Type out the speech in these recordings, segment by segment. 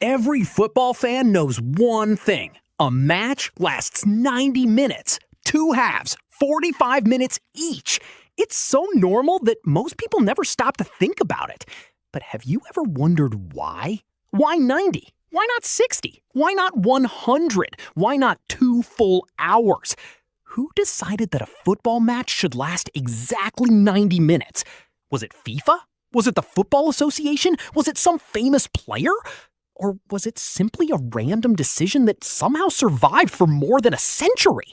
Every football fan knows one thing. A match lasts 90 minutes, two halves, 45 minutes each. It's so normal that most people never stop to think about it. But have you ever wondered why? Why 90? Why not 60? Why not 100? Why not 2 full hours? Who decided that a football match should last exactly 90 minutes? Was it FIFA? Was it the Football Association? Was it some famous player? Or was it simply a random decision that somehow survived for more than a century?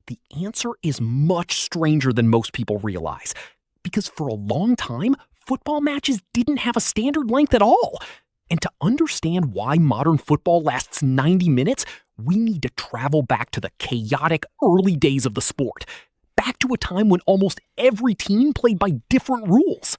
The answer is much stranger than most people realize. Because for a long time, football matches didn't have a standard length at all. And to understand why modern football lasts 90 minutes, we need to travel back to the chaotic early days of the sport. Back to a time when almost every team played by different rules.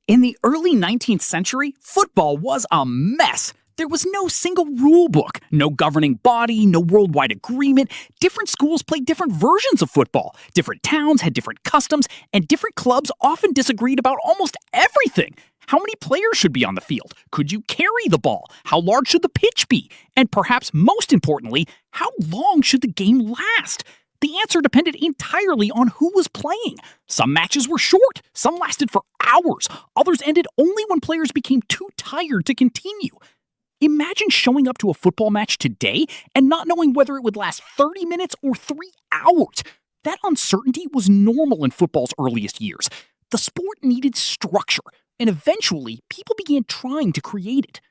In the early 19th century, football was a mess. There was no single rule book, no governing body, no worldwide agreement. Different schools played different versions of football. Different towns had different customs, and different clubs often disagreed about almost everything. How many players should be on the field? Could you carry the ball? How large should the pitch be? And perhaps most importantly, how long should the game last? The answer depended entirely on who was playing. Some matches were short, some lasted for hours, others ended only when players became too tired to continue. Imagine showing up to a football match today and not knowing whether it would last 30 minutes or 3 hours. That uncertainty was normal in football's earliest years. The sport needed structure, and eventually people began trying to create it.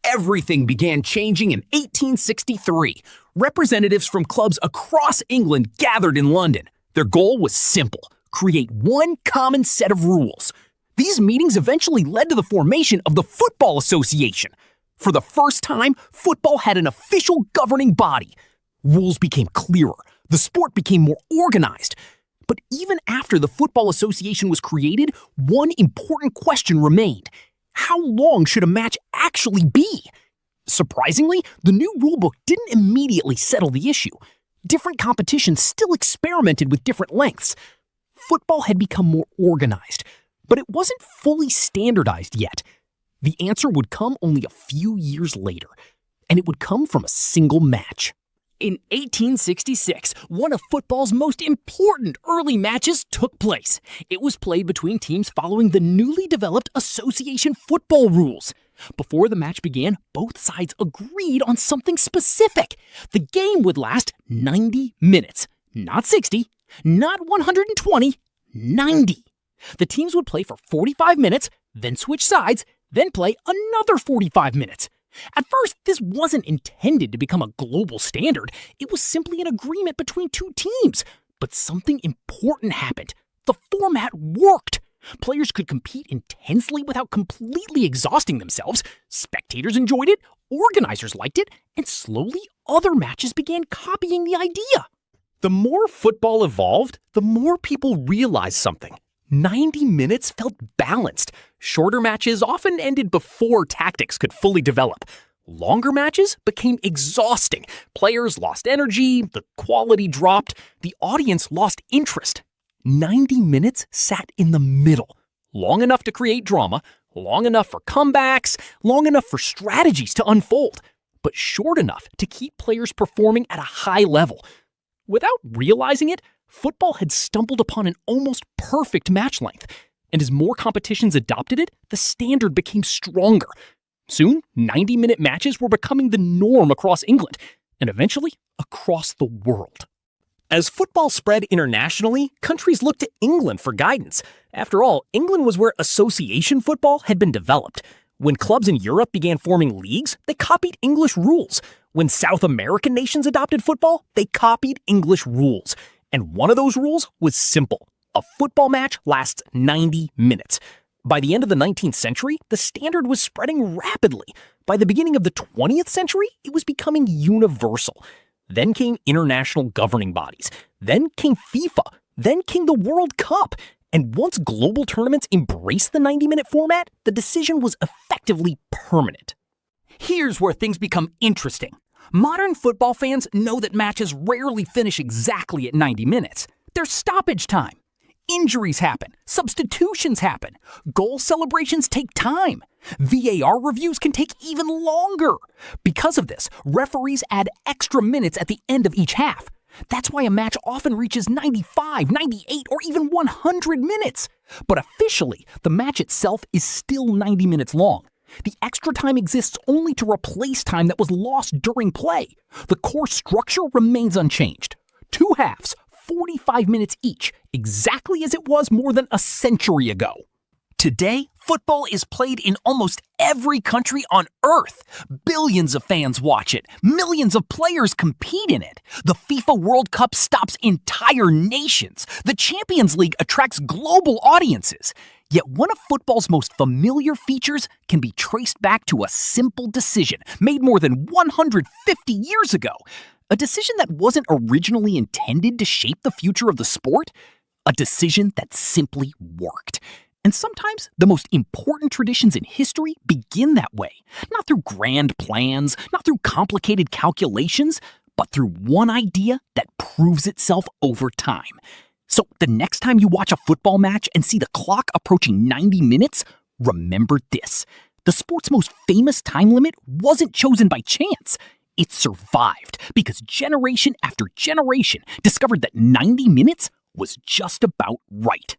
Everything began changing in 1863. Representatives from clubs across England gathered in London. Their goal was simple: create one common set of rules. These meetings eventually led to the formation of the Football Association. For the first time, football had an official governing body. Rules became clearer. The sport became more organized. But even after the Football Association was created, one important question remained. How long should a match actually be? Surprisingly, the new rulebook didn't immediately settle the issue. Different competitions still experimented with different lengths. Football had become more organized, but it wasn't fully standardized yet. The answer would come only a few years later, and it would come from a single match. In 1866, one of football's most important early matches took place. It was played between teams following the newly developed association football rules. Before the match began, both sides agreed on something specific. The game would last 90 minutes. Not 60, not 120, 90. The teams would play for 45 minutes, then switch sides, then play another 45 minutes. At first, this wasn't intended to become a global standard. It was simply an agreement between two teams. But something important happened. The format worked. Players could compete intensely without completely exhausting themselves. Spectators enjoyed it, organizers liked it, and slowly other matches began copying the idea. The more football evolved, the more people realized something. 90 minutes felt balanced. Shorter matches often ended before tactics could fully develop. Longer matches became exhausting. Players lost energy, the quality dropped, the audience lost interest. 90 minutes sat in the middle. Long enough to create drama, long enough for comebacks, long enough for strategies to unfold, but short enough to keep players performing at a high level. Without realizing it, football had stumbled upon an almost perfect match length, and as more competitions adopted it, the standard became stronger. Soon, 90-minute matches were becoming the norm across England, and eventually across the world. As football spread internationally, countries looked to England for guidance. After all, England was where association football had been developed. When clubs in Europe began forming leagues, they copied English rules. When South American nations adopted football, they copied English rules. And one of those rules was simple. A football match lasts 90 minutes. By the end of the 19th century, the standard was spreading rapidly. By the beginning of the 20th century, it was becoming universal. Then came international governing bodies. Then came FIFA. Then came the World Cup. And once global tournaments embraced the 90-minute format, the decision was effectively permanent. Here's where things become interesting. Modern football fans know that matches rarely finish exactly at 90 minutes. There's stoppage time. Injuries happen. Substitutions happen. Goal celebrations take time. VAR reviews can take even longer. Because of this, referees add extra minutes at the end of each half. That's why a match often reaches 95, 98, or even 100 minutes. But officially, the match itself is still 90 minutes long. The extra time exists only to replace time that was lost during play. The core structure remains unchanged. 2 halves, 45 minutes each, exactly as it was more than a century ago. Today, football is played in almost every country on Earth. Billions of fans watch it. Millions of players compete in it. The FIFA World Cup stops entire nations. The Champions League attracts global audiences. Yet one of football's most familiar features can be traced back to a simple decision made more than 150 years ago. A decision that wasn't originally intended to shape the future of the sport. A decision that simply worked. And sometimes the most important traditions in history begin that way, not through grand plans, not through complicated calculations, but through one idea that proves itself over time. So the next time you watch a football match and see the clock approaching 90 minutes, remember this. The sport's most famous time limit wasn't chosen by chance. It survived because generation after generation discovered that 90 minutes was just about right.